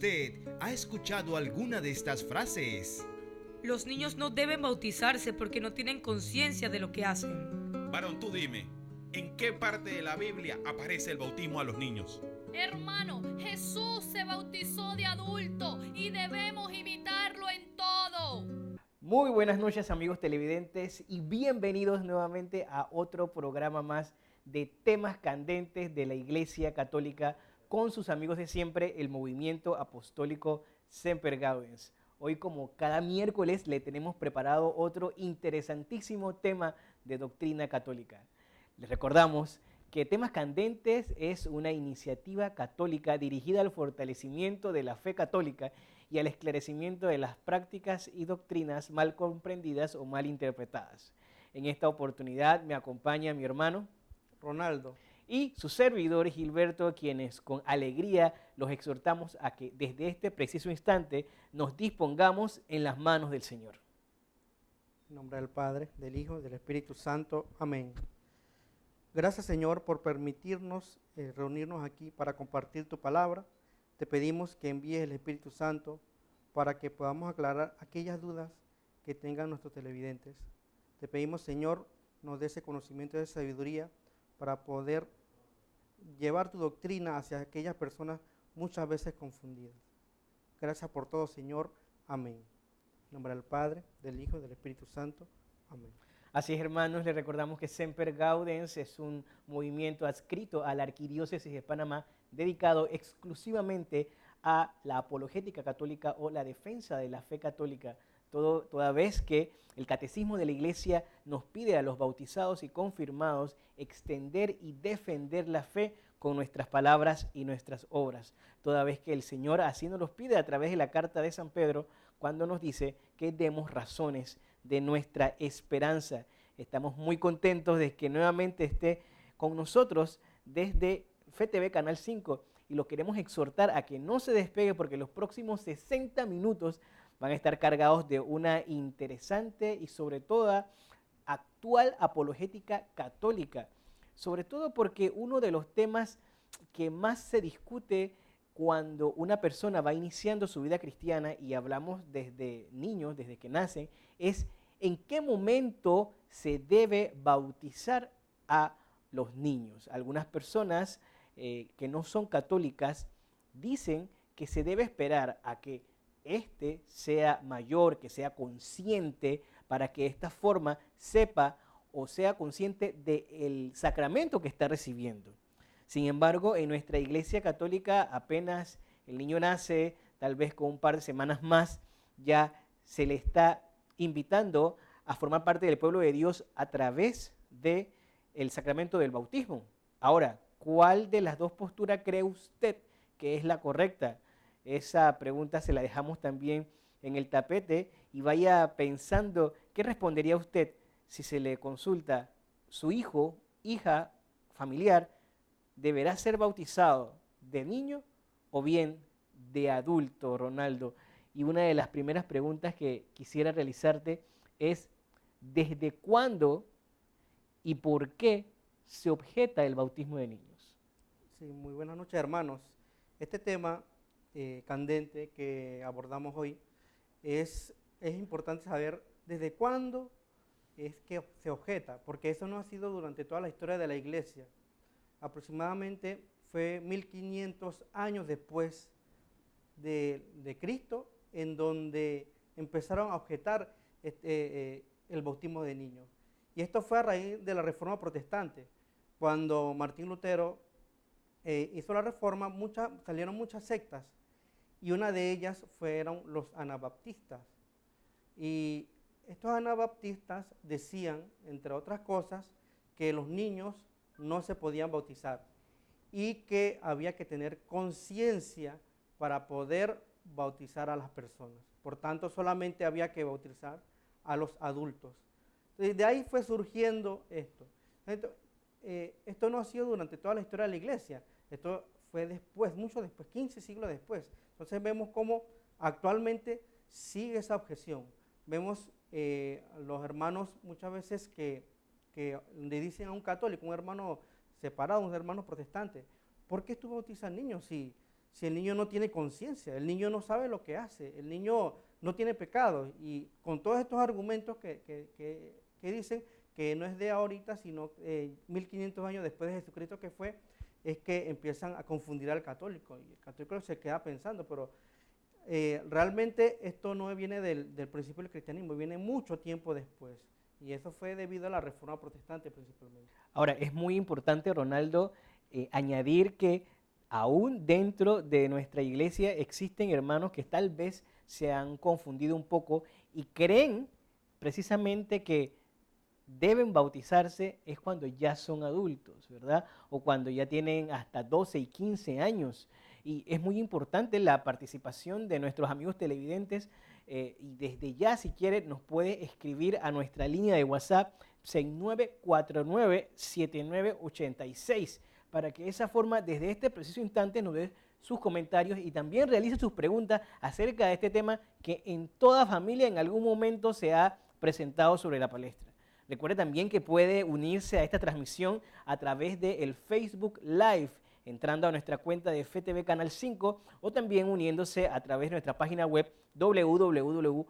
¿Usted ha escuchado alguna de estas frases? Los niños no deben bautizarse porque no tienen conciencia de lo que hacen. Varón, tú dime, ¿en qué parte de la Biblia aparece el bautismo a los niños? Hermano, Jesús se bautizó de adulto y debemos imitarlo en todo. Muy buenas noches, amigos televidentes, y bienvenidos nuevamente a otro programa más de temas candentes de la Iglesia Católica con sus amigos de siempre, el Movimiento Apostólico Semper Gaudens. Hoy, como cada miércoles, le tenemos preparado otro interesantísimo tema de doctrina católica. Les recordamos que Temas Candentes es una iniciativa católica dirigida al fortalecimiento de la fe católica y al esclarecimiento de las prácticas y doctrinas mal comprendidas o mal interpretadas. En esta oportunidad me acompaña mi hermano Ronaldo y su servidor Gilberto, quienes con alegría los exhortamos a que desde este preciso instante nos dispongamos en las manos del Señor. En nombre del Padre, del Hijo y del Espíritu Santo. Amén. Gracias, Señor, por permitirnos reunirnos aquí para compartir tu palabra. Te pedimos que envíes el Espíritu Santo para que podamos aclarar aquellas dudas que tengan nuestros televidentes. Te pedimos, Señor, nos dé ese conocimiento de sabiduría para poder llevar tu doctrina hacia aquellas personas muchas veces confundidas. Gracias por todo, Señor. Amén. En nombre del Padre, del Hijo y del Espíritu Santo. Amén. Así es, hermanos, les recordamos que Semper Gaudens es un movimiento adscrito a la Arquidiócesis de Panamá dedicado exclusivamente a la apologética católica o la defensa de la fe católica, toda vez que el Catecismo de la Iglesia nos pide a los bautizados y confirmados extender y defender la fe con nuestras palabras y nuestras obras, toda vez que el Señor así nos los pide a través de la carta de San Pedro cuando nos dice que demos razones de nuestra esperanza. Estamos muy contentos de que nuevamente esté con nosotros desde FETV Canal 5 y lo queremos exhortar a que no se despegue porque los próximos 60 minutos van a estar cargados de una interesante y sobre todo actual apologética católica, sobre todo porque uno de los temas que más se discute cuando una persona va iniciando su vida cristiana, y hablamos desde niños, desde que nacen, es en qué momento se debe bautizar a los niños. Algunas personas que no son católicas dicen que se debe esperar a que éste sea mayor, que sea consciente, para que de esta forma sepa o sea consciente del sacramento que está recibiendo. Sin embargo, en nuestra Iglesia Católica apenas el niño nace, tal vez con un par de semanas más, ya se le está invitando a formar parte del pueblo de Dios a través del sacramento del bautismo. Ahora, ¿cuál de las dos posturas cree usted que es la correcta? Esa pregunta se la dejamos también en el tapete y vaya pensando qué respondería usted si se le consulta: su hijo, hija, familiar, ¿deberá ser bautizado de niño o bien de adulto, Ronaldo? Y una de las primeras preguntas que quisiera realizarte es: ¿desde cuándo y por qué se objeta el bautismo de niños? Sí, muy buenas noches, hermanos. Este tema candente que abordamos hoy es importante saber desde cuándo es que se objeta, porque eso no ha sido durante toda la historia de la Iglesia. Aproximadamente fue 1500 años después de Cristo en donde empezaron a objetar el bautismo de niños. Y esto fue a raíz de la Reforma Protestante. Cuando Martín Lutero hizo la Reforma, salieron muchas sectas y una de ellas fueron los anabaptistas. Y estos anabaptistas decían, entre otras cosas, que los niños no se podían bautizar y que había que tener conciencia para poder bautizar a las personas. Por tanto, solamente había que bautizar a los adultos. Entonces, de ahí fue surgiendo esto. Entonces, esto no ha sido durante toda la historia de la Iglesia, esto fue después, mucho después, 15 siglos después. Entonces vemos cómo actualmente sigue esa objeción. Vemos los hermanos muchas veces que le dicen a un católico, un hermano separado, un hermano protestante: ¿por qué tú bautizas niños si el niño no tiene conciencia, el niño no sabe lo que hace, el niño no tiene pecado? Y con todos estos argumentos que dicen que no es de ahorita, sino 1500 años después de Jesucristo que fue, es que empiezan a confundir al católico. Y el católico se queda pensando, pero realmente esto no viene del principio del cristianismo, viene mucho tiempo después. Y eso fue debido a la Reforma Protestante principalmente. Ahora, es muy importante, Ronaldo, añadir que aún dentro de nuestra iglesia existen hermanos que tal vez se han confundido un poco y creen precisamente que deben bautizarse es cuando ya son adultos, ¿verdad? O cuando ya tienen hasta 12 y 15 años. Y es muy importante la participación de nuestros amigos televidentes y desde ya, si quiere, nos puede escribir a nuestra línea de WhatsApp 6949-7986 para que de esa forma, desde este preciso instante, nos dé sus comentarios y también realice sus preguntas acerca de este tema que en toda familia en algún momento se ha presentado sobre la palestra. Recuerde también que puede unirse a esta transmisión a través del Facebook Live, entrando a nuestra cuenta de FTV Canal 5 o también uniéndose a través de nuestra página web www.ftv.org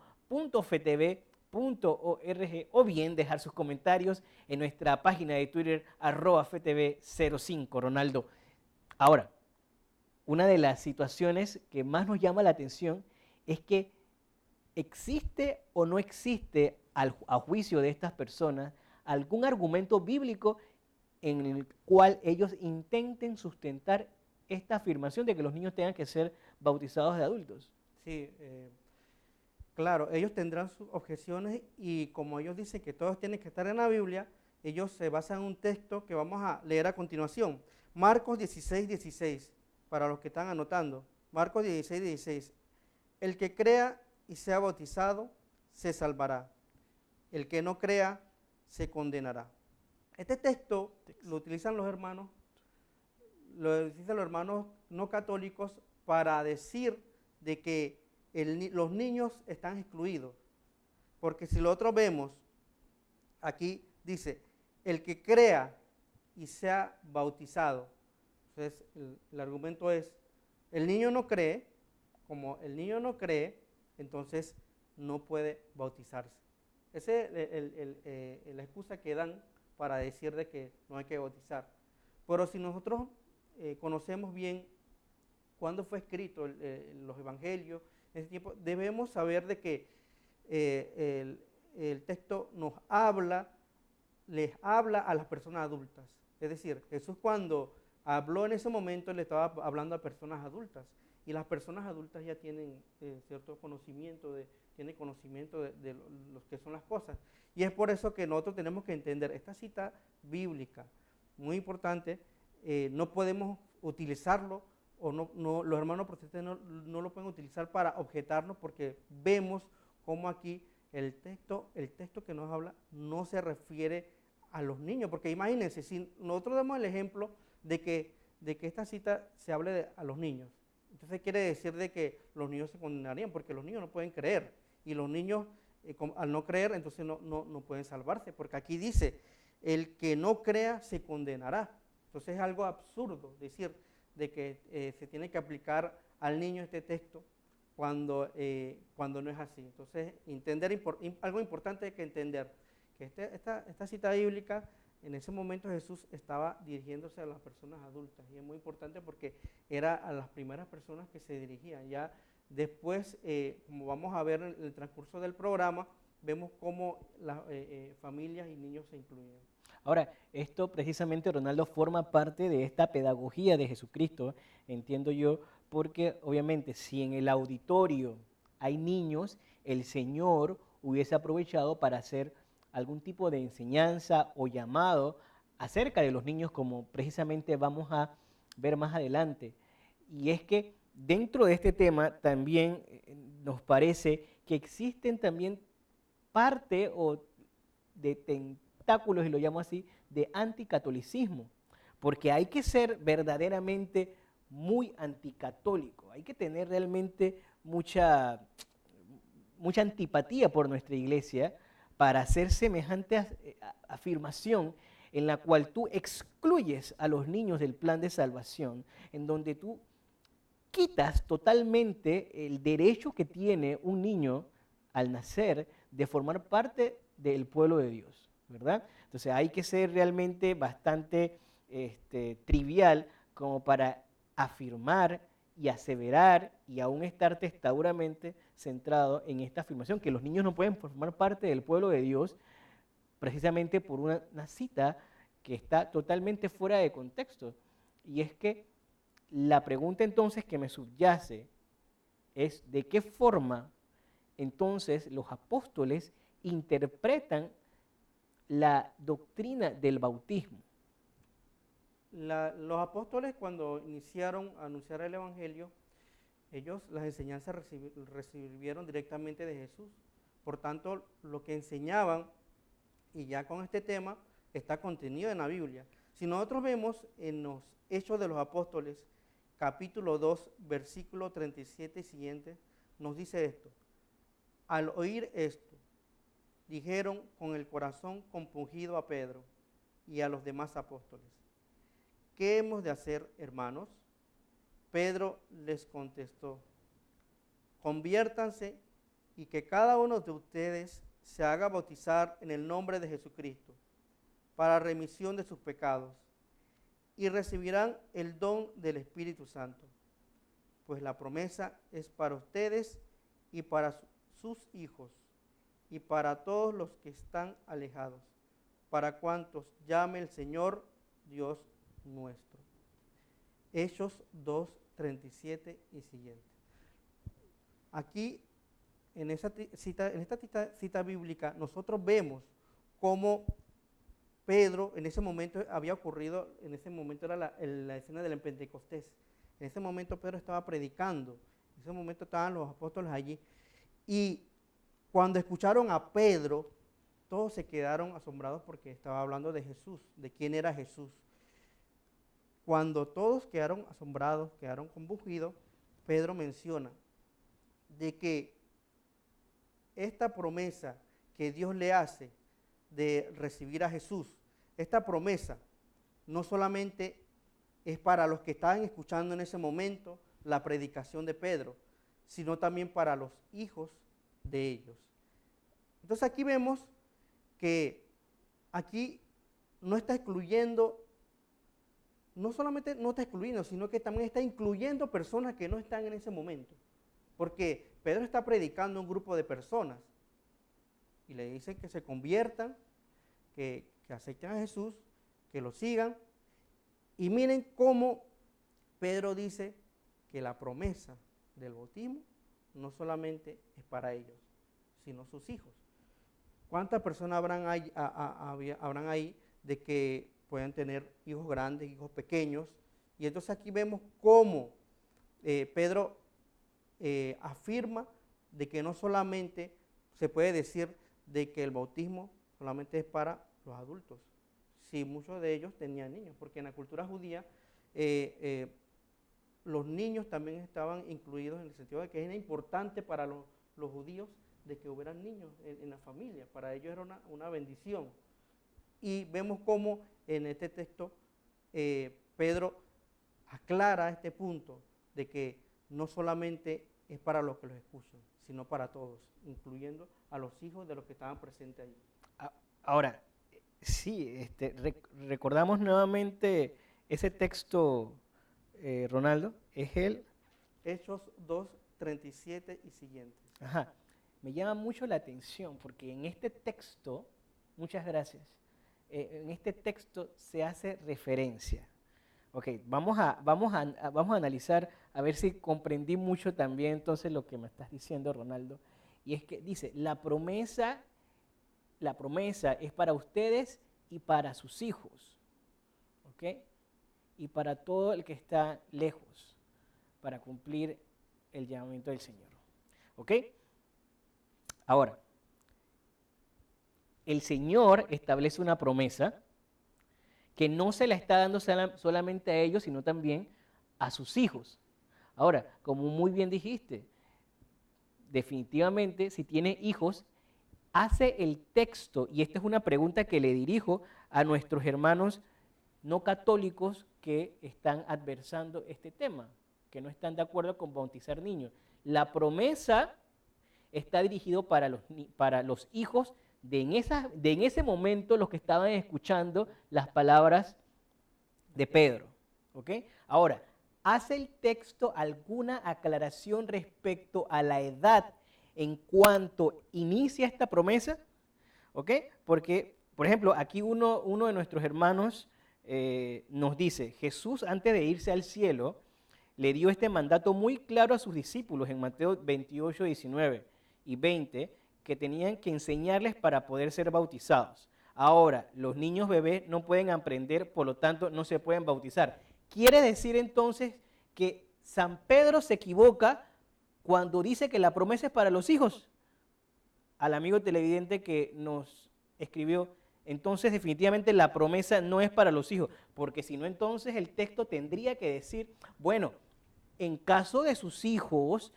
o bien dejar sus comentarios en nuestra página de Twitter @ftv05. Ronaldo, ahora, una de las situaciones que más nos llama la atención es que existe o no existe a juicio de estas personas algún argumento bíblico en el cual ellos intenten sustentar esta afirmación de que los niños tengan que ser bautizados de adultos. Sí, claro, ellos tendrán sus objeciones y como ellos dicen que todos tienen que estar en la Biblia, ellos se basan en un texto que vamos a leer a continuación. Marcos 16:16, para los que están anotando. Marcos 16:16. El que crea y sea bautizado se salvará. El que no crea se condenará. Este texto lo utilizan los hermanos no católicos para decir de que los niños están excluidos. Porque si lo otro vemos, aquí dice, el que crea y sea bautizado. Entonces el argumento es, el niño no cree, como el niño no cree, entonces no puede bautizarse. Esa es la excusa que dan para decir de que no hay que bautizar. Pero si nosotros conocemos bien cuándo fue escrito los evangelios, en ese tiempo, debemos saber de que el texto les habla a las personas adultas. Es decir, Jesús cuando habló en ese momento le estaba hablando a personas adultas y las personas adultas ya tienen cierto conocimiento tienen conocimiento de lo que son las cosas. Y es por eso que nosotros tenemos que entender esta cita bíblica, muy importante, no podemos utilizarlo, o los hermanos protestantes no lo pueden utilizar para objetarnos porque vemos cómo aquí el texto que nos habla no se refiere a los niños, porque imagínense, si nosotros damos el ejemplo de que esta cita se hable a los niños, entonces quiere decir de que los niños se condenarían porque los niños no pueden creer y los niños al no creer entonces no pueden salvarse, porque aquí dice el que no crea se condenará. Entonces es algo absurdo decir de que se tiene que aplicar al niño este texto cuando no es así. Entonces algo importante hay que entender que esta cita bíblica, en ese momento Jesús estaba dirigiéndose a las personas adultas y es muy importante porque era a las primeras personas que se dirigían. Ya después, como vamos a ver en el transcurso del programa, vemos cómo las familias y niños se incluyen. Ahora, esto precisamente, Ronaldo, forma parte de esta pedagogía de Jesucristo, entiendo yo, porque obviamente si en el auditorio hay niños, el Señor hubiese aprovechado para hacer algún tipo de enseñanza o llamado acerca de los niños, como precisamente vamos a ver más adelante. Y es que dentro de este tema también nos parece que existen también parte o de tentáculos, y lo llamo así, de anticatolicismo, porque hay que ser verdaderamente muy anticatólico, hay que tener realmente mucha antipatía por nuestra iglesia para hacer semejante afirmación en la cual tú excluyes a los niños del plan de salvación, en donde tú quitas totalmente el derecho que tiene un niño al nacer de formar parte del pueblo de Dios, ¿verdad? Entonces hay que ser realmente bastante trivial como para afirmar y aseverar y aún estar testauramente centrado en esta afirmación, que los niños no pueden formar parte del pueblo de Dios precisamente por una cita que está totalmente fuera de contexto. Y es que la pregunta entonces que me subyace es ¿de qué forma entonces los apóstoles interpretan la doctrina del bautismo? Los apóstoles, cuando iniciaron a anunciar el Evangelio, ellos las enseñanzas recibieron directamente de Jesús. Por tanto, lo que enseñaban, y ya con este tema, está contenido en la Biblia. Si nosotros vemos en los Hechos de los Apóstoles, capítulo 2, versículo 37 y siguiente, nos dice esto: al oír esto, dijeron con el corazón compungido a Pedro y a los demás apóstoles: ¿qué hemos de hacer, hermanos? Pedro les contestó: conviértanse y que cada uno de ustedes se haga bautizar en el nombre de Jesucristo para remisión de sus pecados, y recibirán el don del Espíritu Santo, pues la promesa es para ustedes y para sus hijos y para todos los que están alejados, para cuantos llame el Señor Dios nuestro. Hechos 2, 37 y siguiente. Aquí, en esta cita bíblica, nosotros vemos cómo Pedro, en ese momento había ocurrido, en ese momento era la escena del Pentecostés. En ese momento Pedro estaba predicando, en ese momento estaban los apóstoles allí. Y cuando escucharon a Pedro, todos se quedaron asombrados porque estaba hablando de Jesús, de quién era Jesús. Cuando todos quedaron asombrados, quedaron compungidos, Pedro menciona de que esta promesa que Dios le hace de recibir a Jesús, esta promesa no solamente es para los que estaban escuchando en ese momento la predicación de Pedro, sino también para los hijos de ellos. Entonces aquí vemos que aquí no está excluyendo, no solamente no está excluyendo, sino que también está incluyendo personas que no están en ese momento. Porque Pedro está predicando a un grupo de personas y le dice que se conviertan, que acepten a Jesús, que lo sigan. Y miren cómo Pedro dice que la promesa del bautismo no solamente es para ellos, sino sus hijos. ¿Cuántas personas habrán ahí de que pueden tener hijos grandes, hijos pequeños? Y entonces aquí vemos cómo Pedro afirma de que no solamente se puede decir de que el bautismo solamente es para los adultos, si muchos de ellos tenían niños, porque en la cultura judía los niños también estaban incluidos, en el sentido de que era importante para los judíos de que hubieran niños en la familia. Para ellos era una bendición. Y vemos cómo en este texto Pedro aclara este punto de que no solamente es para los que los escuchan, sino para todos, incluyendo a los hijos de los que estaban presentes ahí. Ahora, sí, recordamos nuevamente ese texto, Ronaldo, es el Hechos 2, 37 y siguientes. Ajá. Me llama mucho la atención porque en este texto, muchas gracias, en este texto se hace referencia. Ok, vamos a analizar a ver si comprendí mucho también entonces lo que me estás diciendo, Ronaldo. Y es que dice, la promesa es para ustedes y para sus hijos. ¿Ok? Y para todo el que está lejos, para cumplir el llamamiento del Señor. ¿Ok? Ahora, el Señor establece una promesa que no se la está dando solamente a ellos, sino también a sus hijos. Ahora, como muy bien dijiste, definitivamente, si tiene hijos, hace el texto, y esta es una pregunta que le dirijo a nuestros hermanos no católicos que están adversando este tema, que no están de acuerdo con bautizar niños. La promesa está dirigido para los hijos de en ese momento, los que estaban escuchando las palabras de Pedro. ¿Ok? Ahora, ¿hace el texto alguna aclaración respecto a la edad en cuanto inicia esta promesa? ¿Ok? Porque, por ejemplo, aquí uno de nuestros hermanos nos dice, Jesús antes de irse al cielo le dio este mandato muy claro a sus discípulos en Mateo 28, 19 y 20, que tenían que enseñarles para poder ser bautizados. Ahora, los niños bebés no pueden aprender, por lo tanto no se pueden bautizar. Quiere decir entonces que San Pedro se equivoca cuando dice que la promesa es para los hijos. Al amigo televidente que nos escribió, entonces definitivamente la promesa no es para los hijos, porque si no entonces el texto tendría que decir, bueno, en caso de sus hijos,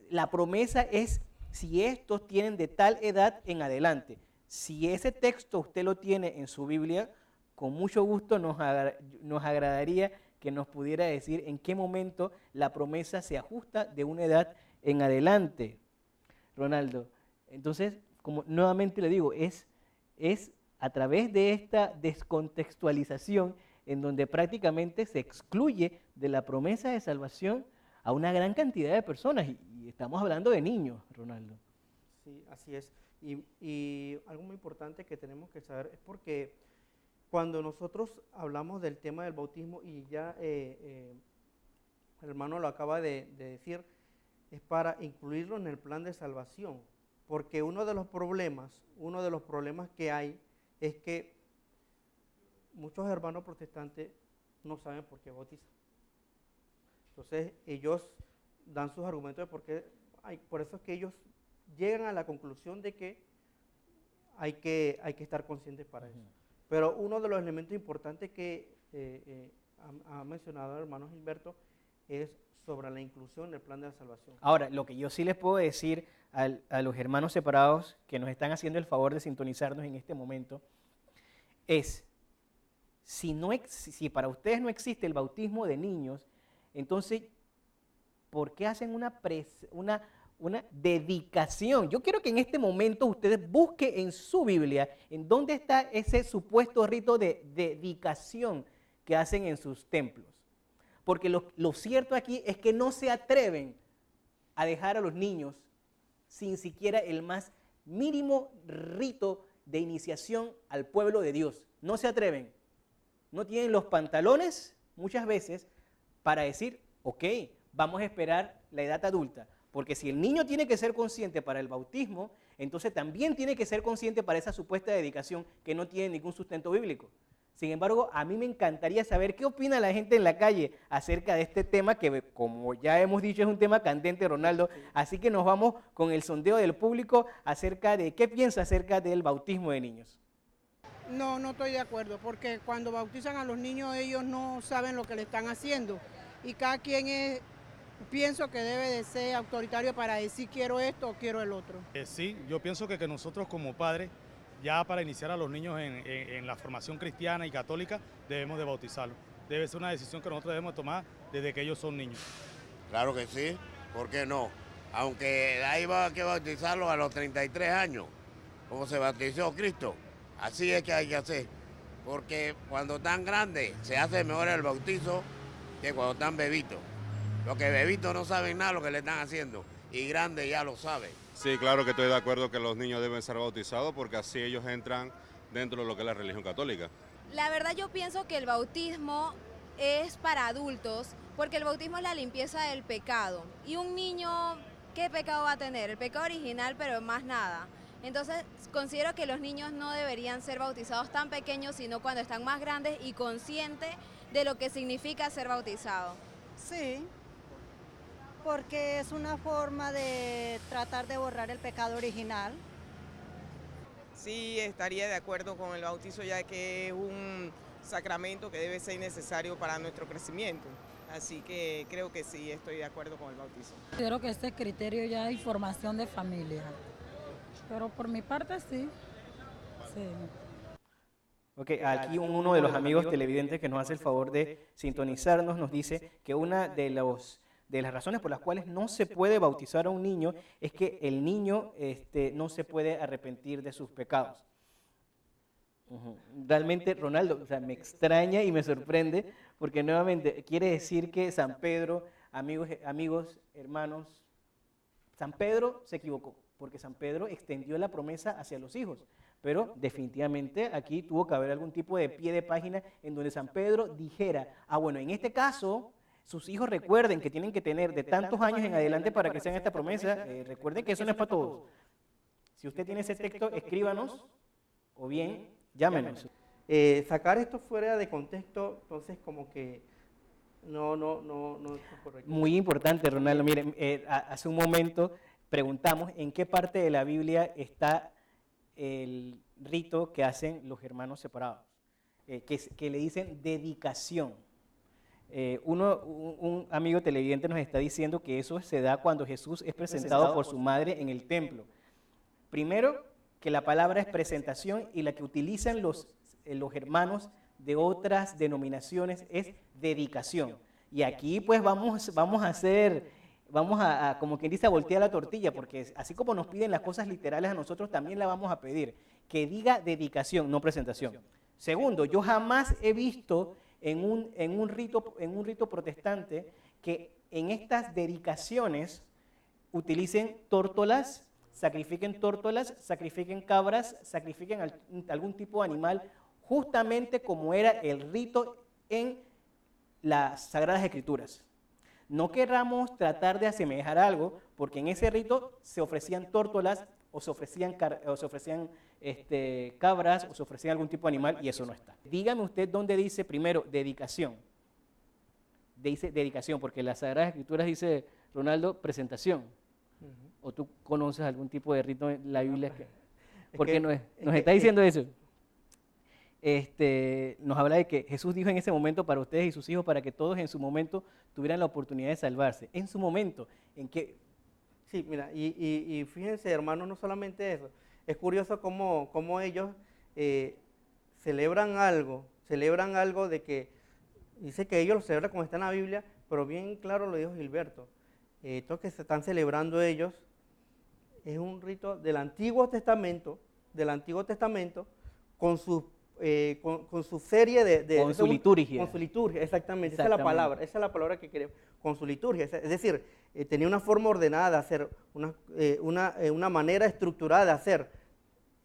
la promesa es si estos tienen de tal edad en adelante. Si ese texto usted lo tiene en su Biblia, con mucho gusto nos agradaría que nos pudiera decir en qué momento la promesa se ajusta de una edad en adelante. Ronaldo, entonces, como nuevamente le digo, es a través de esta descontextualización en donde prácticamente se excluye de la promesa de salvación a una gran cantidad de personas, y estamos hablando de niños, Ronaldo. Sí, así es. Y algo muy importante que tenemos que saber es porque cuando nosotros hablamos del tema del bautismo, y ya el hermano lo acaba de decir, es para incluirlo en el plan de salvación, porque uno de los problemas que hay es que muchos hermanos protestantes no saben por qué bautizan. Entonces ellos dan sus argumentos de por eso es que ellos llegan a la conclusión de que hay que estar conscientes para eso. Pero uno de los elementos importantes que ha mencionado el hermano Gilberto es sobre la inclusión del plan de la salvación. Ahora, lo que yo sí les puedo decir a los hermanos separados que nos están haciendo el favor de sintonizarnos en este momento es, si para ustedes no existe el bautismo de niños, entonces, ¿por qué hacen una dedicación? Yo quiero que en este momento ustedes busquen en su Biblia en dónde está ese supuesto rito de dedicación que hacen en sus templos. Porque lo cierto aquí es que no se atreven a dejar a los niños sin siquiera el más mínimo rito de iniciación al pueblo de Dios. No se atreven. No tienen los pantalones muchas veces para decir, ok, vamos a esperar la edad adulta. Porque si el niño tiene que ser consciente para el bautismo, entonces también tiene que ser consciente para esa supuesta dedicación que no tiene ningún sustento bíblico. Sin embargo, a mí me encantaría saber qué opina la gente en la calle acerca de este tema que, como ya hemos dicho, es un tema candente, Ronaldo. Así que nos vamos con el sondeo del público acerca de qué piensa acerca del bautismo de niños. No, no estoy de acuerdo, porque cuando bautizan a los niños ellos no saben lo que le están haciendo. Y cada quien pienso que debe de ser autoritario para decir quiero esto o quiero el otro. Sí, yo pienso que nosotros como padres, ya para iniciar a los niños en la formación cristiana y católica, debemos de bautizarlos. Debe ser una decisión que nosotros debemos tomar desde que ellos son niños. Claro que sí, ¿por qué no? Aunque ahí va a que bautizarlos a los 33 años, como se bautizó Cristo. Así es que hay que hacer, porque cuando están grandes se hace mejor el bautizo que cuando están bebitos. Los que bebitos no saben nada de lo que le están haciendo, y grandes ya lo saben. Sí, claro que estoy de acuerdo que los niños deben ser bautizados porque así ellos entran dentro de lo que es la religión católica. La verdad yo pienso que el bautismo es para adultos porque el bautismo es la limpieza del pecado. Y un niño, ¿qué pecado va a tener? El pecado original, pero más nada. Entonces considero que los niños no deberían ser bautizados tan pequeños, sino cuando están más grandes y conscientes de lo que significa ser bautizado. Sí, porque es una forma de tratar de borrar el pecado original. Sí, estaría de acuerdo con el bautizo, ya que es un sacramento que debe ser necesario para nuestro crecimiento. Así que creo que sí, estoy de acuerdo con el bautizo. Considero que este criterio ya es formación de familia, pero por mi parte sí. Okay, aquí uno de los amigos televidentes que nos hace el favor de sintonizarnos nos dice que una de las razones por las cuales no se puede bautizar a un niño es que el niño no se puede arrepentir de sus pecados. Realmente, Ronaldo, o sea, me extraña y me sorprende porque nuevamente quiere decir que San Pedro, amigos, hermanos, San Pedro se equivocó porque San Pedro extendió la promesa hacia los hijos. Pero definitivamente aquí tuvo que haber algún tipo de pie de página en donde San Pedro dijera, bueno, en este caso, sus hijos recuerden que tienen que tener de tantos años en adelante para que sean esta promesa. Recuerden que eso no es para todos. Si usted tiene ese texto, escríbanos o bien llámenos. Sacar esto fuera de contexto, entonces como que no es correcto. Muy importante, Ronaldo. Miren, hace un momento preguntamos en qué parte de la Biblia está el rito que hacen los hermanos separados, que le dicen dedicación. Un amigo televidente nos está diciendo que eso se da cuando Jesús es presentado por su madre en el templo. Primero, que la palabra es presentación y la que utilizan los hermanos de otras denominaciones es dedicación. Y aquí pues vamos a como quien dice, a voltear la tortilla, porque así como nos piden las cosas literales a nosotros, también la vamos a pedir. Que diga dedicación, no presentación. Segundo, yo jamás he visto en un rito protestante que en estas dedicaciones utilicen tórtolas, sacrifiquen cabras, sacrifiquen algún tipo de animal, justamente como era el rito en las Sagradas Escrituras. No querramos tratar de asemejar algo, porque en ese rito se ofrecían tórtolas o se ofrecían cabras o se ofrecían algún tipo de animal y eso no está. Dígame usted dónde dice primero dedicación. Dice dedicación, porque en las Sagradas Escrituras dice, Ronaldo, presentación. ¿O tú conoces algún tipo de rito en la Biblia? Porque nos está diciendo eso. Nos habla de que Jesús dijo en ese momento para ustedes y sus hijos, para que todos en su momento tuvieran la oportunidad de salvarse. En su momento, en que... Sí, mira, y fíjense, hermanos, no solamente eso. Es curioso cómo ellos celebran algo de que, dice que ellos lo celebran como está en la Biblia, pero bien claro lo dijo Gilberto. Esto que se están celebrando ellos es un rito del Antiguo Testamento, con su serie de... Con su liturgia. Con su liturgia, exactamente. Esa es la palabra que queremos, con su liturgia. Es decir, tenía una forma ordenada de hacer, una manera estructurada de hacer.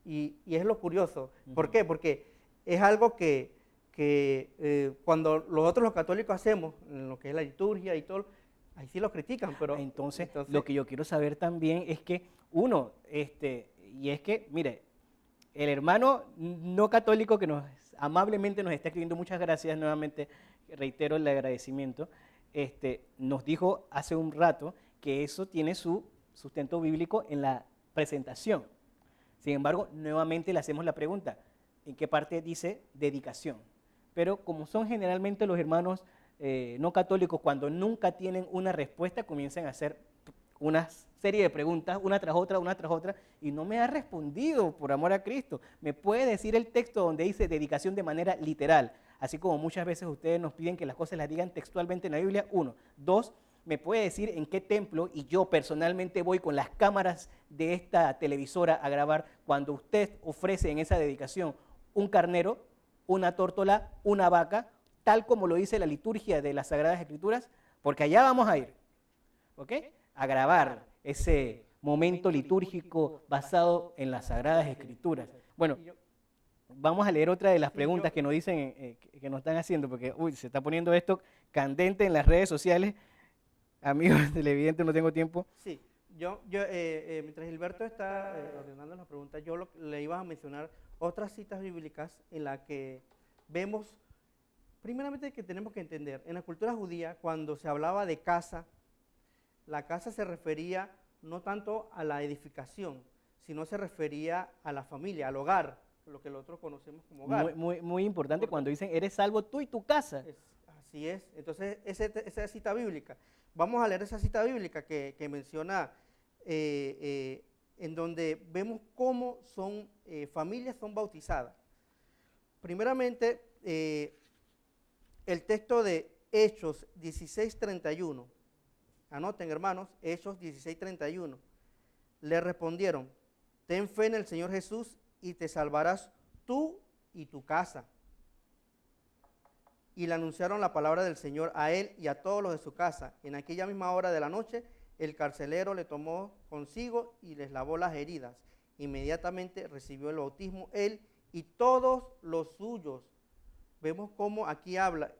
Y es lo curioso. ¿Por qué? Porque es algo que cuando nosotros los católicos hacemos, en lo que es la liturgia y todo, ahí sí lo critican, pero... Entonces, lo que yo quiero saber también es que, mire, el hermano no católico que amablemente nos está escribiendo, muchas gracias nuevamente, reitero el agradecimiento, nos dijo hace un rato que eso tiene su sustento bíblico en la presentación. Sin embargo, nuevamente le hacemos la pregunta, ¿en qué parte dice dedicación? Pero como son generalmente los hermanos no católicos, cuando nunca tienen una respuesta, comienzan a hacer una serie de preguntas, una tras otra, y no me ha respondido, por amor a Cristo. ¿Me puede decir el texto donde dice dedicación de manera literal? Así como muchas veces ustedes nos piden que las cosas las digan textualmente en la Biblia. 1. 2, ¿me puede decir en qué templo? Y yo personalmente voy con las cámaras de esta televisora a grabar cuando usted ofrece en esa dedicación un carnero, una tórtola, una vaca, tal como lo dice la liturgia de las Sagradas Escrituras, porque allá vamos a ir, ¿ok? A grabar ese momento litúrgico basado en las Sagradas Escrituras. Bueno, vamos a leer otra de las preguntas que nos dicen, que nos están haciendo, porque se está poniendo esto candente en las redes sociales. Amigos televidentes, no tengo tiempo. Sí, mientras Gilberto está ordenando las preguntas, yo le iba a mencionar otras citas bíblicas en las que vemos, primeramente, que tenemos que entender, en la cultura judía, cuando se hablaba de casa, la casa se refería no tanto a la edificación, sino se refería a la familia, al hogar, lo que nosotros conocemos como hogar. Muy importante cuando dicen, eres salvo tú y tu casa. Así es. Entonces, esa cita bíblica. Vamos a leer esa cita bíblica que menciona, en donde vemos cómo familias son bautizadas. primeramente, el texto de Hechos 16:31. Anoten, hermanos, Hechos 16:31. Le respondieron: ten fe en el Señor Jesús y te salvarás tú y tu casa. Y le anunciaron la palabra del Señor a él y a todos los de su casa. En aquella misma hora de la noche, el carcelero le tomó consigo y les lavó las heridas. Inmediatamente recibió el bautismo él y todos los suyos. Vemos cómo aquí habla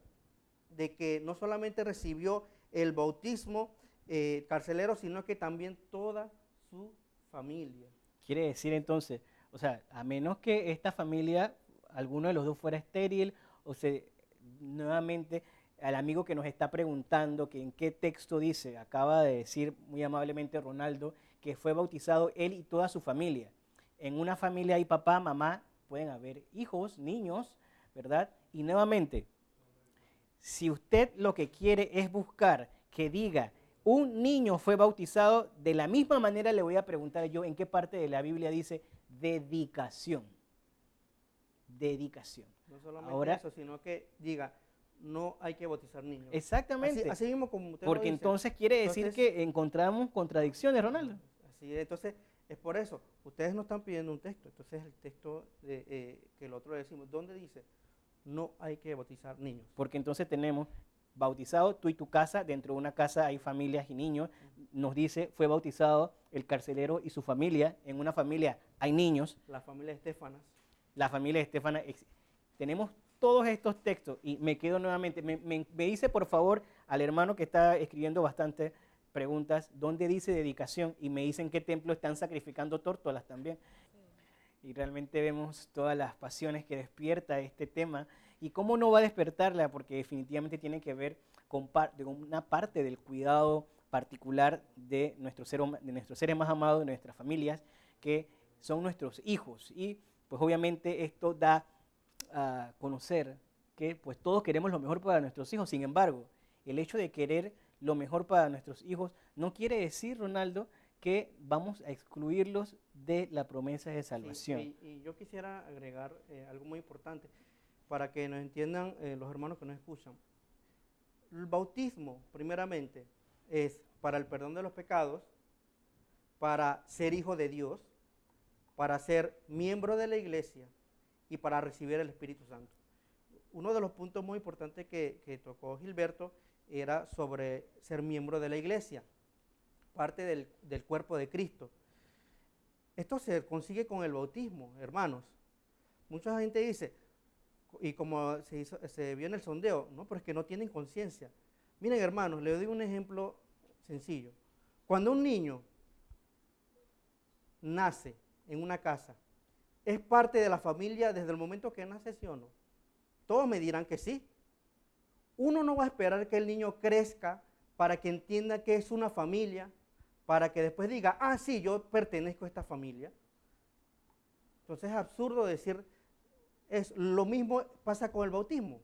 de que no solamente recibió el bautismo carcelero, sino que también toda su familia. Quiere decir entonces, o sea, a menos que esta familia, alguno de los dos fuera estéril, o se, nuevamente, al amigo que nos está preguntando que en qué texto dice, acaba de decir muy amablemente Ronaldo, que fue bautizado él y toda su familia. En una familia hay papá, mamá, pueden haber hijos, niños, ¿verdad? Y nuevamente, si usted lo que quiere es buscar que diga un niño fue bautizado, de la misma manera le voy a preguntar yo en qué parte de la Biblia dice dedicación. Dedicación. No solamente Ahora, eso, sino que diga, no hay que bautizar niños. Exactamente. Así mismo como usted porque lo dice. entonces quiere decir que encontramos contradicciones, Ronaldo. Así es, entonces es por eso. Ustedes no están pidiendo un texto, entonces el texto que el otro le decimos, ¿dónde dice? No hay que bautizar niños. Porque entonces tenemos bautizado tú y tu casa, dentro de una casa hay familias y niños, nos dice fue bautizado el carcelero y su familia, en una familia hay niños. La familia de Estefanas. La familia de Estefanas, tenemos todos estos textos y me quedo nuevamente, me dice por favor al hermano que está escribiendo bastantes preguntas, ¿dónde dice dedicación? Y me dicen qué templo están sacrificando tórtolas también. Y realmente vemos todas las pasiones que despierta este tema. ¿Y cómo no va a despertarla? Porque definitivamente tiene que ver con una parte del cuidado particular de nuestros seres más amados, de nuestras familias, que son nuestros hijos. Y pues obviamente esto da a conocer que pues todos queremos lo mejor para nuestros hijos. Sin embargo, el hecho de querer lo mejor para nuestros hijos no quiere decir, Ronaldo, que vamos a excluirlos de la promesa de salvación. Sí, y yo quisiera agregar algo muy importante para que nos entiendan los hermanos que nos escuchan. El bautismo, primeramente, es para el perdón de los pecados, para ser hijo de Dios, para ser miembro de la iglesia y para recibir el Espíritu Santo. Uno de los puntos muy importantes que tocó Gilberto era sobre ser miembro de la iglesia, parte del cuerpo de Cristo. Esto se consigue con el bautismo, hermanos. Mucha gente dice, y como se vio en el sondeo, no, pero es que no tienen conciencia. Miren, hermanos, les doy un ejemplo sencillo. Cuando un niño nace en una casa, ¿es parte de la familia desde el momento que nace, sí o no? Todos me dirán que sí. Uno no va a esperar que el niño crezca para que entienda que es una familia, para que después diga, ah, sí, yo pertenezco a esta familia. Entonces es absurdo decir, lo mismo pasa con el bautismo.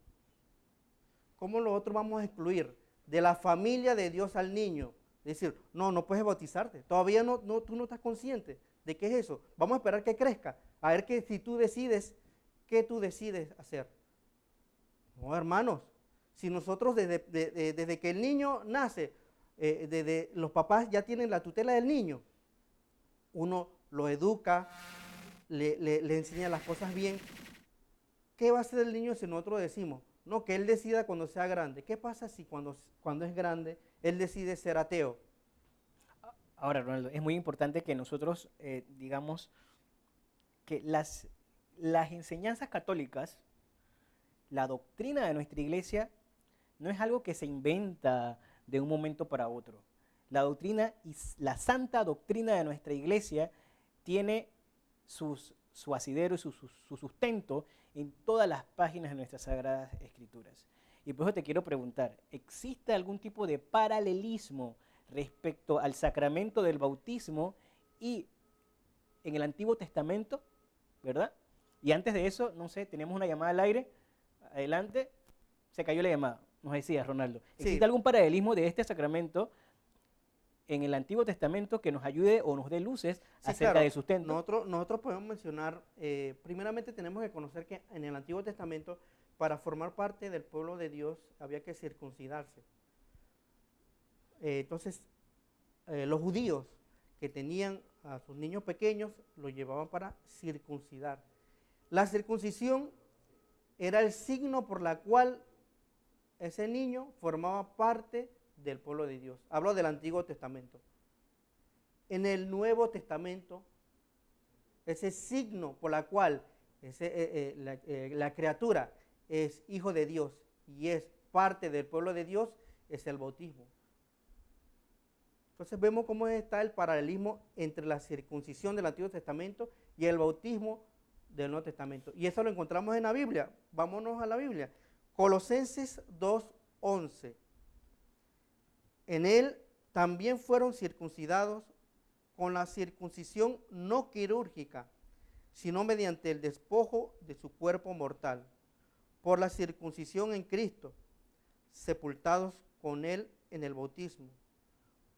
¿Cómo nosotros vamos a excluir de la familia de Dios al niño? Decir, no puedes bautizarte, todavía tú no estás consciente de qué es eso. Vamos a esperar que crezca, a ver que si tú decides, ¿qué tú decides hacer? No, hermanos, si nosotros desde que el niño nace, desde los papás ya tienen la tutela del niño, uno lo educa, le enseña las cosas bien. ¿Qué va a hacer el niño si nosotros decimos? No, que él decida cuando sea grande. ¿Qué pasa si cuando es grande él decide ser ateo? Ahora, Ronaldo, es muy importante que nosotros digamos que las enseñanzas católicas, la doctrina de nuestra iglesia, no es algo que se inventa de un momento para otro. La doctrina y la santa doctrina de nuestra iglesia tiene su asidero y su sustento en todas las páginas de nuestras Sagradas Escrituras. Y por eso te quiero preguntar, ¿existe algún tipo de paralelismo respecto al sacramento del bautismo y en el Antiguo Testamento, verdad? Y antes de eso, no sé, tenemos una llamada al aire. Adelante, se cayó la llamada, nos decía Ronaldo. ¿Existe algún paralelismo de este sacramento en el Antiguo Testamento que nos ayude o nos dé luces Sí, acerca claro. del sustento? Nosotros podemos mencionar, primeramente tenemos que conocer que en el Antiguo Testamento, para formar parte del pueblo de Dios, había que circuncidarse. Entonces, los judíos que tenían a sus niños pequeños, los llevaban para circuncidar. La circuncisión era el signo por la cual ese niño formaba parte del pueblo de Dios. Hablo del Antiguo Testamento. En el Nuevo Testamento, ese signo por la cual la criatura es hijo de Dios y es parte del pueblo de Dios, es el bautismo. Entonces vemos cómo está el paralelismo entre la circuncisión del Antiguo Testamento y el bautismo del Nuevo Testamento. Y eso lo encontramos en la Biblia. Vámonos a la Biblia. Colosenses 2:11. En él también fueron circuncidados con la circuncisión no quirúrgica, sino mediante el despojo de su cuerpo mortal, por la circuncisión en Cristo, sepultados con él en el bautismo.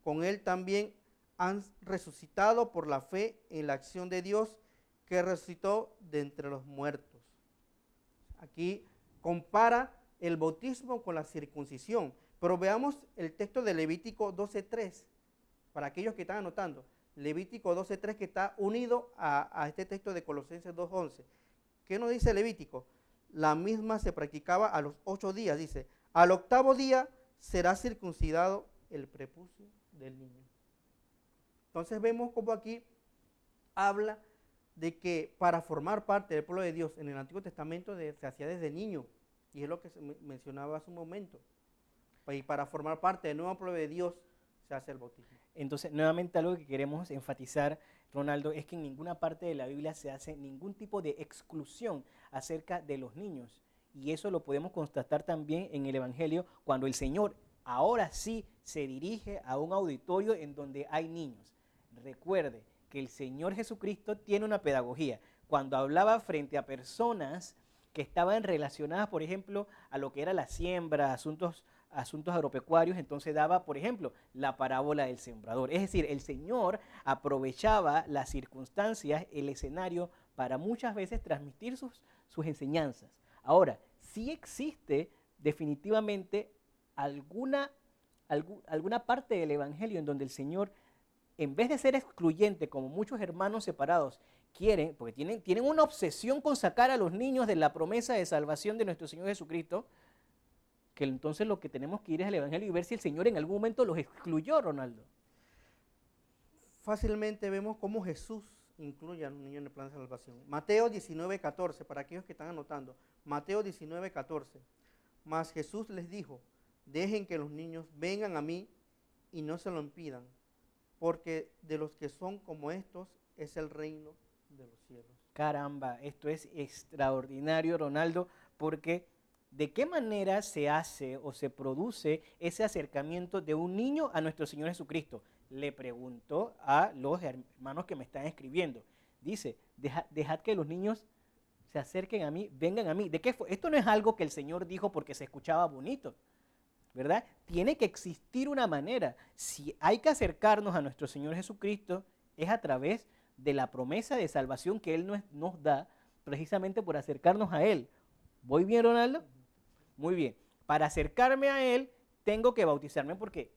Con él también han resucitado por la fe en la acción de Dios que resucitó de entre los muertos. Aquí compara el bautismo con la circuncisión, pero veamos el texto de Levítico 12:3, para aquellos que están anotando. Levítico 12:3, que está unido a este texto de Colosenses 2:11. ¿Qué nos dice Levítico? La misma se practicaba a los 8 días, dice, al 8º día será circuncidado el prepucio del niño. Entonces vemos como aquí habla de que para formar parte del pueblo de Dios en el Antiguo Testamento se hacía desde niño, y es lo que se mencionaba hace un momento. Y para formar parte del nuevo pueblo de Dios se hace el bautismo. Entonces, nuevamente algo que queremos enfatizar, Ronaldo, es que en ninguna parte de la Biblia se hace ningún tipo de exclusión acerca de los niños. Y eso lo podemos constatar también en el Evangelio, cuando el Señor ahora sí se dirige a un auditorio en donde hay niños. Recuerde que el Señor Jesucristo tiene una pedagogía. Cuando hablaba frente a personas que estaban relacionadas, por ejemplo, a lo que era la siembra, asuntos agropecuarios, entonces daba, por ejemplo, la parábola del sembrador. Es decir, el Señor aprovechaba las circunstancias, el escenario, para muchas veces transmitir sus enseñanzas. Ahora, sí existe definitivamente alguna parte del Evangelio en donde el Señor, en vez de ser excluyente, como muchos hermanos separados quieren, porque tienen una obsesión con sacar a los niños de la promesa de salvación de nuestro Señor Jesucristo, que entonces lo que tenemos que ir es al Evangelio y ver si el Señor en algún momento los excluyó, Ronaldo. Fácilmente vemos cómo Jesús incluye a un niño en el plan de salvación. Mateo 19:14, para aquellos que están anotando. Mateo 19:14. Mas Jesús les dijo, dejen que los niños vengan a mí y no se lo impidan, porque de los que son como estos es el reino de los cielos. Caramba, esto es extraordinario, Ronaldo, porque ¿de qué manera se hace o se produce ese acercamiento de un niño a nuestro Señor Jesucristo? Le preguntó a los hermanos que me están escribiendo. Dice, dejad que los niños se acerquen a mí, vengan a mí. ¿De qué fue? Esto no es algo que el Señor dijo porque se escuchaba bonito, ¿verdad? Tiene que existir una manera. Si hay que acercarnos a nuestro Señor Jesucristo, es a través de la promesa de salvación que Él nos da, precisamente por acercarnos a Él. ¿Voy bien, Ronaldo? Muy bien. Para acercarme a Él, tengo que bautizarme porque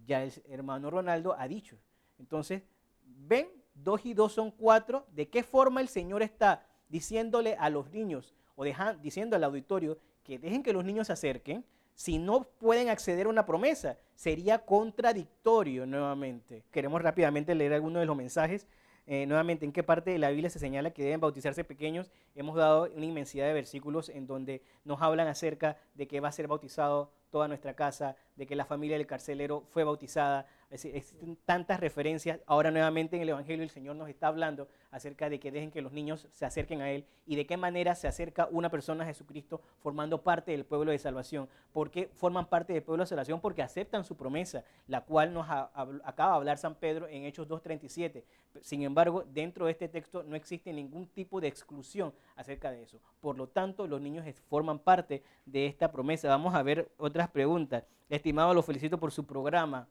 ya el hermano Ronaldo ha dicho. Entonces, ven, 2 y 2 son 4. ¿De qué forma el Señor está diciéndole a los niños o diciendo al auditorio que dejen que los niños se acerquen? Si no pueden acceder a una promesa, sería contradictorio nuevamente. Queremos rápidamente leer algunos de los mensajes. Nuevamente, ¿en qué parte de la Biblia se señala que deben bautizarse pequeños? Hemos dado una inmensidad de versículos en donde nos hablan acerca de que va a ser bautizado toda nuestra casa, de que la familia del carcelero fue bautizada. Existen tantas referencias. Ahora nuevamente en el Evangelio el Señor nos está hablando acerca de que dejen que los niños se acerquen a Él y de qué manera se acerca una persona a Jesucristo formando parte del pueblo de salvación. ¿Por qué forman parte del pueblo de salvación? Porque aceptan su promesa, la cual nos acaba de hablar San Pedro en Hechos 2:37. Sin embargo, dentro de este texto no existe ningún tipo de exclusión acerca de eso. Por lo tanto, los niños forman parte de esta promesa. Vamos a ver otras preguntas. Estimado, lo felicito por su programa.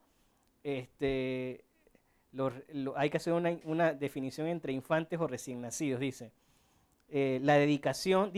hay que hacer una definición entre infantes o recién nacidos, dice. La dedicación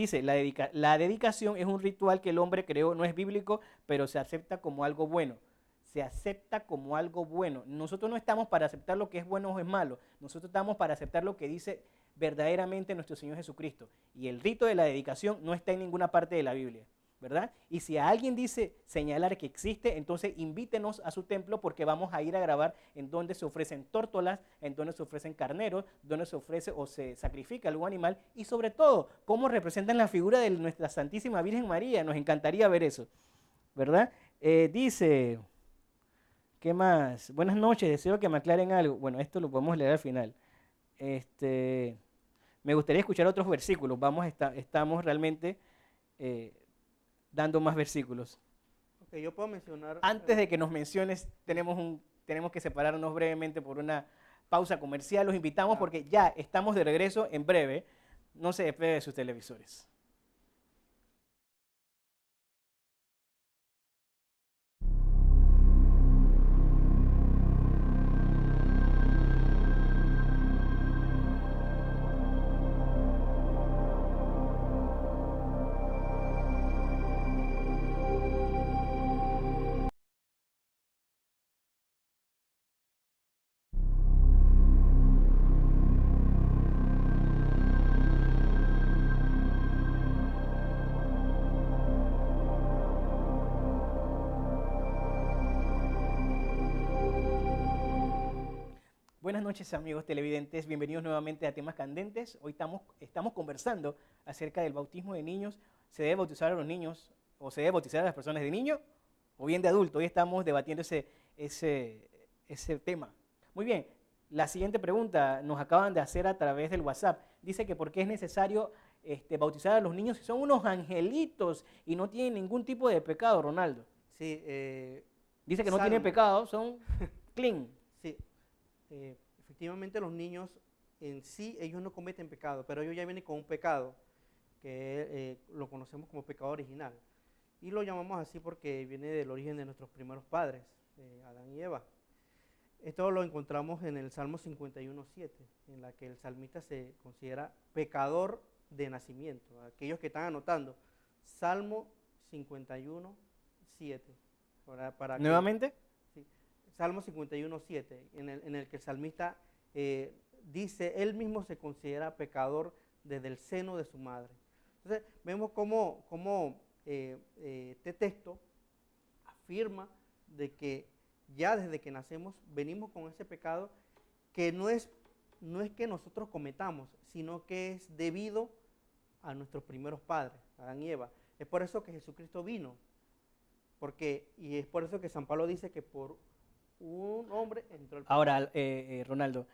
es un ritual que el hombre creó, no es bíblico, pero se acepta como algo bueno. Se acepta como algo bueno. Nosotros no estamos para aceptar lo que es bueno o es malo. Nosotros estamos para aceptar lo que dice verdaderamente nuestro Señor Jesucristo. Y el rito de la dedicación no está en ninguna parte de la Biblia, ¿verdad? Y si a alguien dice señalar que existe, entonces invítenos a su templo porque vamos a ir a grabar en donde se ofrecen tórtolas, en donde se ofrecen carneros, donde se ofrece o se sacrifica algún animal y sobre todo, cómo representan la figura de nuestra Santísima Virgen María. Nos encantaría ver eso, ¿verdad? Dice, ¿qué más? Buenas noches, deseo que me aclaren algo. Bueno, esto lo podemos leer al final. Me gustaría escuchar otros versículos. Estamos realmente dando más versículos. Okay, yo puedo mencionar... Antes de que nos menciones, tenemos que separarnos brevemente por una pausa comercial. Los invitamos porque ya estamos de regreso en breve. No se despegue de sus televisores. Buenas noches, amigos televidentes, bienvenidos nuevamente a Temas Candentes. Hoy estamos conversando acerca del bautismo de niños. ¿Se debe bautizar a los niños o se debe bautizar a las personas de niño o bien de adulto? Hoy estamos debatiendo ese tema. Muy bien, la siguiente pregunta nos acaban de hacer a través del WhatsApp. Dice que por qué es necesario bautizar a los niños si son unos angelitos y no tienen ningún tipo de pecado, Ronaldo. Sí. Dice que no tienen pecado, son clean. Sí. Efectivamente los niños en sí, ellos no cometen pecado, pero ellos ya vienen con un pecado que lo conocemos como pecado original. Y lo llamamos así porque viene del origen de nuestros primeros padres, Adán y Eva. Esto lo encontramos en el Salmo 51:7, en la que el salmista se considera pecador de nacimiento. Aquellos que están anotando, Salmo 51:7. ¿Nuevamente? Salmo 51:7, en el que el salmista dice, él mismo se considera pecador desde el seno de su madre. Entonces, vemos cómo este texto afirma de que ya desde que nacemos venimos con ese pecado que no es que nosotros cometamos, sino que es debido a nuestros primeros padres, Adán y Eva. Es por eso que Jesucristo vino, y es por eso que San Pablo dice que por un hombre entró el pecado. Ahora, Ronaldo,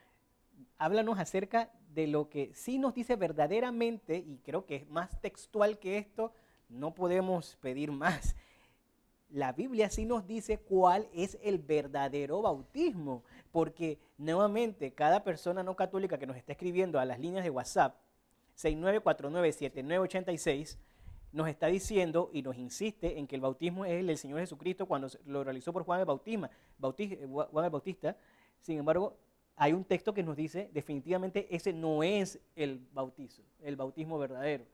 háblanos acerca de lo que sí nos dice verdaderamente, y creo que es más textual que esto, no podemos pedir más. La Biblia sí nos dice cuál es el verdadero bautismo, porque nuevamente cada persona no católica que nos está escribiendo a las líneas de WhatsApp 6949-7986 nos está diciendo y nos insiste en que el bautismo es el del Señor Jesucristo cuando lo realizó por Juan el Bautista. Sin embargo, hay un texto que nos dice definitivamente ese no es el bautismo verdadero.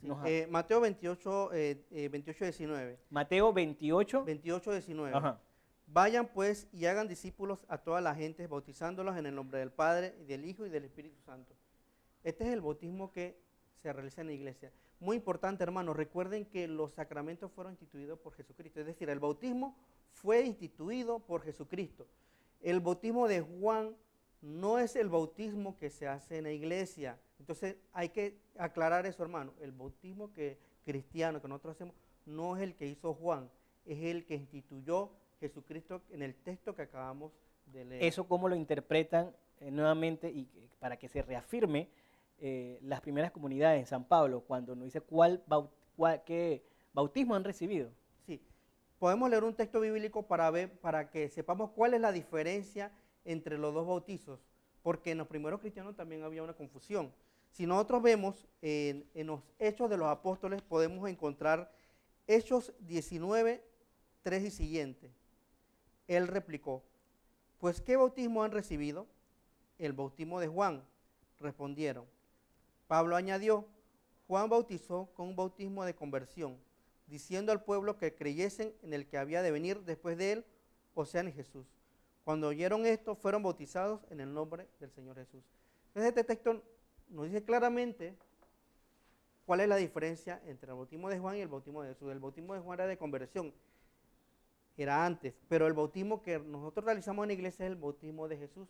Sí. Mateo 28:19. Mateo 28. 28:19. Ajá. Vayan pues y hagan discípulos a toda la gente, bautizándolos en el nombre del Padre, y del Hijo y del Espíritu Santo. Este es el bautismo que se realiza en la iglesia. Muy importante, hermanos, recuerden que los sacramentos fueron instituidos por Jesucristo. Es decir, el bautismo fue instituido por Jesucristo. El bautismo de Juan no es el bautismo que se hace en la iglesia. Entonces hay que aclarar eso, hermano. El bautismo cristiano que nosotros hacemos no es el que hizo Juan, es el que instituyó Jesucristo en el texto que acabamos de leer. ¿Eso cómo lo interpretan nuevamente y para que se reafirme las primeras comunidades en San Pablo cuando nos dice qué bautismo han recibido? Sí, podemos leer un texto bíblico para que sepamos cuál es la diferencia entre los dos bautizos, porque en los primeros cristianos también había una confusión. Si nosotros vemos en los Hechos de los Apóstoles, podemos encontrar Hechos 19:3 y siguiente. Él replicó, pues ¿qué bautismo han recibido? El bautismo de Juan. Respondieron. Pablo añadió, Juan bautizó con un bautismo de conversión, diciendo al pueblo que creyesen en el que había de venir después de él, o sea, en Jesús. Cuando oyeron esto, fueron bautizados en el nombre del Señor Jesús. Entonces este texto nos dice claramente cuál es la diferencia entre el bautismo de Juan y el bautismo de Jesús. El bautismo de Juan era de conversión, era antes, pero el bautismo que nosotros realizamos en la iglesia es el bautismo de Jesús,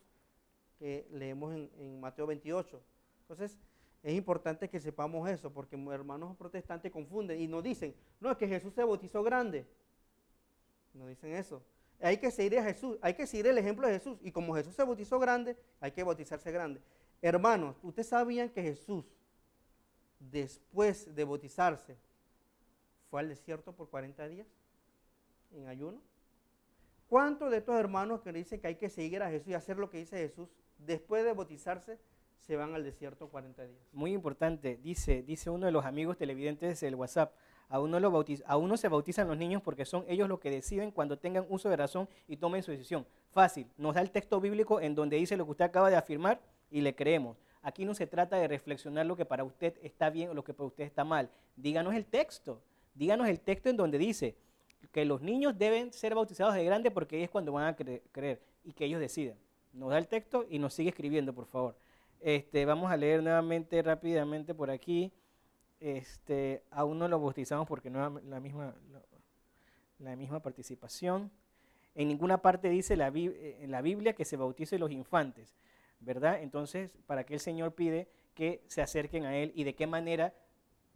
que leemos en Mateo 28. Entonces, es importante que sepamos eso, porque hermanos protestantes confunden y nos dicen, no, es que Jesús se bautizó grande. Nos dicen eso. Hay que seguir a Jesús, hay que seguir el ejemplo de Jesús. Y como Jesús se bautizó grande, hay que bautizarse grande. Hermanos, ¿ustedes sabían que Jesús, después de bautizarse, fue al desierto por 40 días en ayuno? ¿Cuántos de estos hermanos que dicen que hay que seguir a Jesús y hacer lo que dice Jesús, después de bautizarse, se van al desierto 40 días? Muy importante, dice uno de los amigos televidentes del WhatsApp, aún no se bautizan los niños porque son ellos los que deciden cuando tengan uso de razón y tomen su decisión. Fácil, nos da el texto bíblico en donde dice lo que usted acaba de afirmar y le creemos. Aquí no se trata de reflexionar lo que para usted está bien o lo que para usted está mal. Díganos el texto en donde dice que los niños deben ser bautizados de grande porque es cuando van a creer y que ellos deciden. Nos da el texto y nos sigue escribiendo, por favor. Vamos a leer nuevamente rápidamente por aquí. Aún no lo bautizamos porque no es la misma participación. En ninguna parte dice en la Biblia que se bauticen los infantes, ¿verdad? Entonces, ¿para qué el Señor pide que se acerquen a Él y de qué manera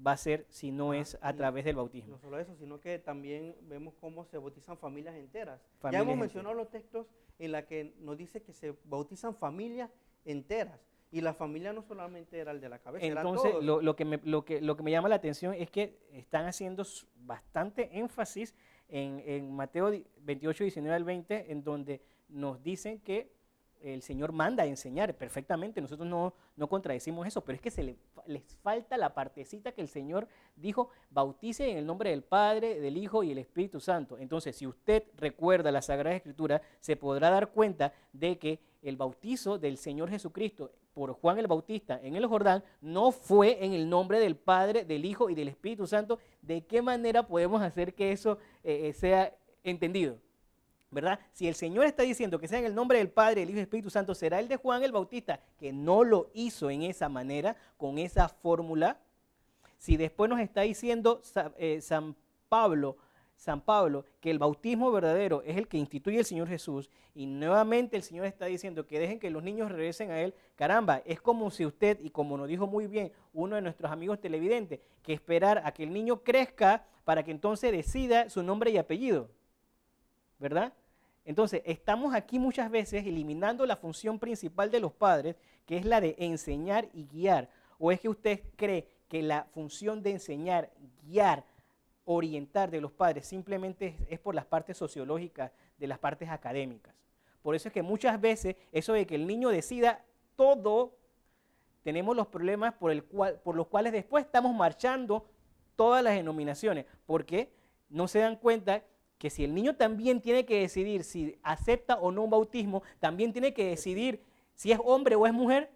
va a ser si no es a través del bautismo? No solo eso, sino que también vemos cómo se bautizan familias enteras. Ya hemos mencionado los textos en la que nos dice que se bautizan familias enteras. Y la familia no solamente era el de la cabeza, entonces, era todos. lo que me llama la atención es que están haciendo bastante énfasis en Mateo 28, 19 al 20, en donde nos dicen que el Señor manda a enseñar perfectamente. Nosotros no contradecimos eso, pero es que les falta la partecita que el Señor dijo, bautice en el nombre del Padre, del Hijo y del Espíritu Santo. Entonces, si usted recuerda la Sagrada Escritura, se podrá dar cuenta de que el bautizo del Señor Jesucristo por Juan el Bautista en el Jordán no fue en el nombre del Padre, del Hijo y del Espíritu Santo. ¿De qué manera podemos hacer que eso sea entendido? ¿Verdad? Si el Señor está diciendo que sea en el nombre del Padre, del Hijo y del Espíritu Santo, será el de Juan el Bautista, que no lo hizo en esa manera, con esa fórmula. Si después nos está diciendo San Pablo, que el bautismo verdadero es el que instituye el Señor Jesús, y nuevamente el Señor está diciendo que dejen que los niños regresen a Él, caramba, es como si usted, y como nos dijo muy bien uno de nuestros amigos televidentes, que esperar a que el niño crezca para que entonces decida su nombre y apellido, ¿verdad? Entonces, estamos aquí muchas veces eliminando la función principal de los padres, que es la de enseñar y guiar. ¿O es que usted cree que la función de enseñar, guiar, orientar de los padres simplemente es por las partes sociológicas, de las partes académicas? Por eso es que muchas veces eso de que el niño decida todo, tenemos los problemas por los cuales después estamos marchando todas las denominaciones, porque no se dan cuenta que si el niño también tiene que decidir si acepta o no un bautismo, también tiene que decidir si es hombre o es mujer.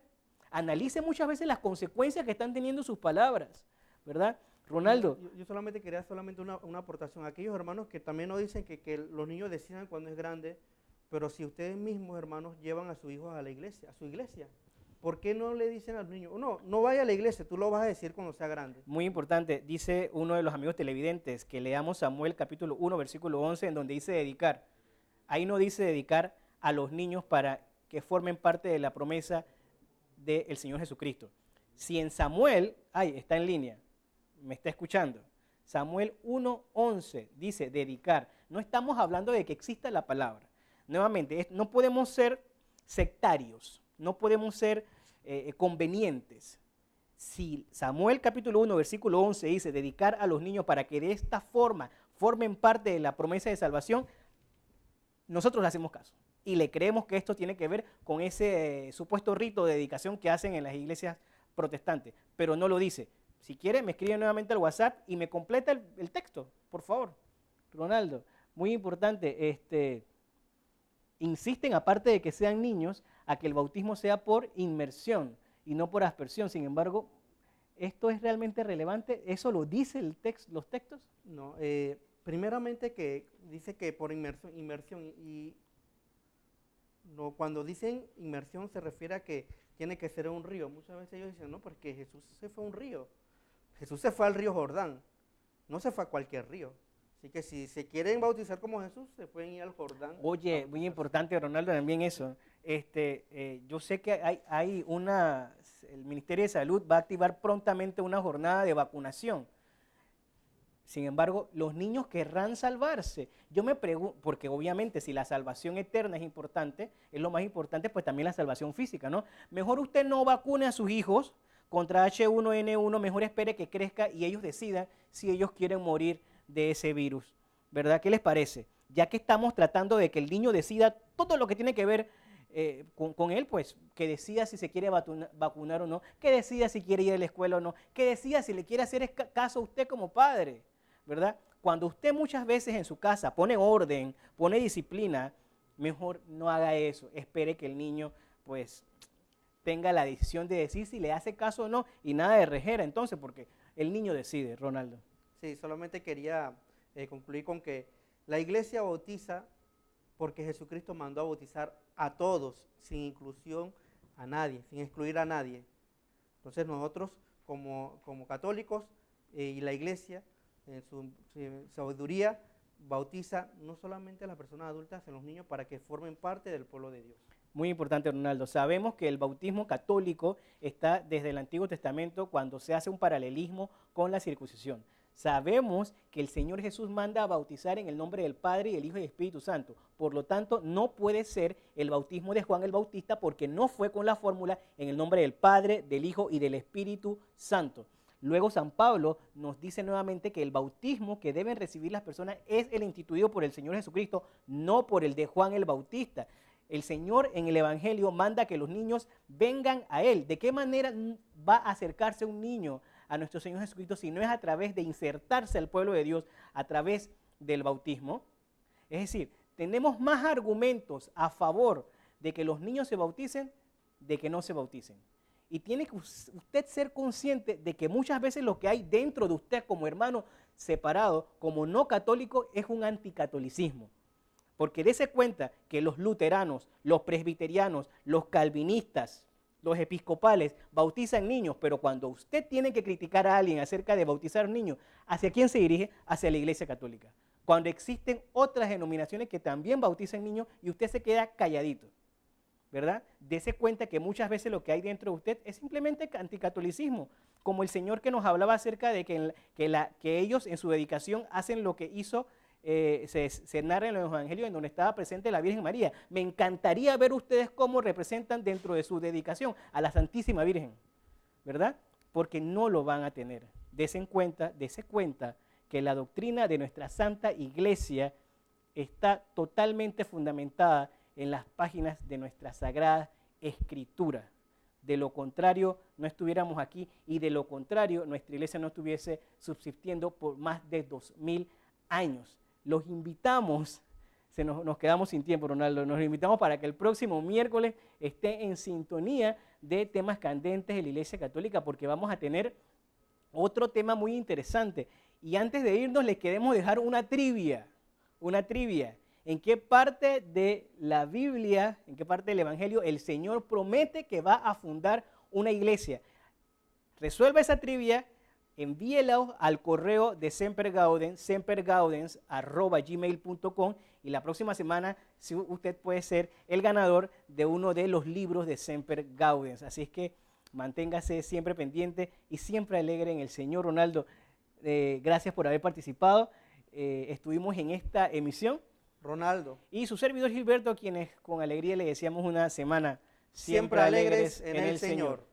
Analice muchas veces las consecuencias que están teniendo sus palabras, ¿verdad? Ronaldo. Yo solamente quería una aportación. Aquellos hermanos que también nos dicen que los niños decidan cuando es grande, pero si ustedes mismos, hermanos, llevan a sus hijos a la iglesia, a su iglesia, ¿por qué no le dicen al niño, no vaya a la iglesia, tú lo vas a decir cuando sea grande? Muy importante, dice uno de los amigos televidentes, que leamos Samuel capítulo 1, versículo 11, en donde dice dedicar. Ahí no dice dedicar a los niños para que formen parte de la promesa del Señor Jesucristo. Si en Samuel, está en línea, me está escuchando, Samuel 1:11 dice dedicar. No estamos hablando de que exista la palabra. Nuevamente, no podemos ser sectarios, no podemos ser convenientes. Si Samuel capítulo 1, versículo 11 dice dedicar a los niños para que de esta forma formen parte de la promesa de salvación, nosotros le hacemos caso y le creemos que esto tiene que ver con ese supuesto rito de dedicación que hacen en las iglesias protestantes, pero no lo dice. Si quiere, me escribe nuevamente al WhatsApp y me completa el texto, por favor. Ronaldo, muy importante, insisten, aparte de que sean niños, a que el bautismo sea por inmersión y no por aspersión. Sin embargo, ¿esto es realmente relevante? ¿Eso lo dice los textos? No, primeramente que dice que por inmersión y no, cuando dicen inmersión se refiere a que tiene que ser en un río. Muchas veces ellos dicen, no, porque Jesús se fue a un río. Jesús se fue al río Jordán, no se fue a cualquier río. Así que si se quieren bautizar como Jesús, se pueden ir al Jordán. Oye, muy importante, Ronaldo, también eso. Yo sé que el Ministerio de Salud va a activar prontamente una jornada de vacunación. Sin embargo, los niños querrán salvarse. Yo me pregunto, porque obviamente si la salvación eterna es importante, es lo más importante, pues también la salvación física, ¿no? Mejor usted no vacune a sus hijos contra H1N1, mejor espere que crezca y ellos decidan si ellos quieren morir de ese virus, ¿verdad? ¿Qué les parece? Ya que estamos tratando de que el niño decida todo lo que tiene que ver con él, pues que decida si se quiere vacunar o no, que decida si quiere ir a la escuela o no, que decida si le quiere hacer caso a usted como padre, ¿verdad? Cuando usted muchas veces en su casa pone orden, pone disciplina, mejor no haga eso, espere que el niño pues tenga la decisión de decir si le hace caso o no y nada de rejera entonces, porque el niño decide, Ronaldo. Sí, solamente quería concluir con que la iglesia bautiza porque Jesucristo mandó a bautizar a todos, sin inclusión a nadie, sin excluir a nadie. Entonces nosotros como católicos y la iglesia en su sabiduría bautiza no solamente a las personas adultas, sino a los niños para que formen parte del pueblo de Dios. Muy importante, Ronaldo. Sabemos que el bautismo católico está desde el Antiguo Testamento cuando se hace un paralelismo con la circuncisión. Sabemos que el Señor Jesús manda a bautizar en el nombre del Padre y el Hijo y el Espíritu Santo. Por lo tanto, no puede ser el bautismo de Juan el Bautista porque no fue con la fórmula en el nombre del Padre, del Hijo y del Espíritu Santo. Luego San Pablo nos dice nuevamente que el bautismo que deben recibir las personas es el instituido por el Señor Jesucristo, no por el de Juan el Bautista. El Señor en el Evangelio manda que los niños vengan a Él. ¿De qué manera va a acercarse un niño a nuestro Señor Jesucristo si no es a través de insertarse al pueblo de Dios a través del bautismo? Es decir, tenemos más argumentos a favor de que los niños se bauticen de que no se bauticen. Y tiene que usted ser consciente de que muchas veces lo que hay dentro de usted como hermano separado, como no católico, es un anticatolicismo. Porque dése cuenta que los luteranos, los presbiterianos, los calvinistas, los episcopales bautizan niños, pero cuando usted tiene que criticar a alguien acerca de bautizar niños, ¿hacia quién se dirige? Hacia la Iglesia Católica. Cuando existen otras denominaciones que también bautizan niños y usted se queda calladito, ¿verdad? Dese cuenta que muchas veces lo que hay dentro de usted es simplemente anticatolicismo, como el Señor que nos hablaba acerca de que ellos en su dedicación hacen lo que hizo, se narra en los evangelios en donde estaba presente la Virgen María. Me encantaría ver ustedes cómo representan dentro de su dedicación a la Santísima Virgen, ¿verdad? Porque no lo van a tener. Dese cuenta que la doctrina de nuestra Santa Iglesia está totalmente fundamentada en las páginas de nuestra Sagrada Escritura. De lo contrario, no estuviéramos aquí y de lo contrario, nuestra iglesia no estuviese subsistiendo por más de 2000 años. Los invitamos, nos quedamos sin tiempo, Ronaldo, nos invitamos para que el próximo miércoles esté en sintonía de temas candentes de la Iglesia Católica, porque vamos a tener otro tema muy interesante. Y antes de irnos, les queremos dejar una trivia. ¿En qué parte de la Biblia, en qué parte del Evangelio el Señor promete que va a fundar una iglesia? Resuelva esa trivia. Envíela al correo de sempergaudens@gmail.com y la próxima semana usted puede ser el ganador de uno de los libros de Semper Gaudens. Así es que manténgase siempre pendiente y siempre alegre en el Señor. Ronaldo, gracias por haber participado. Estuvimos en esta emisión. Ronaldo. Y su servidor Gilberto, a quienes con alegría le deseamos una semana siempre alegres en el Señor.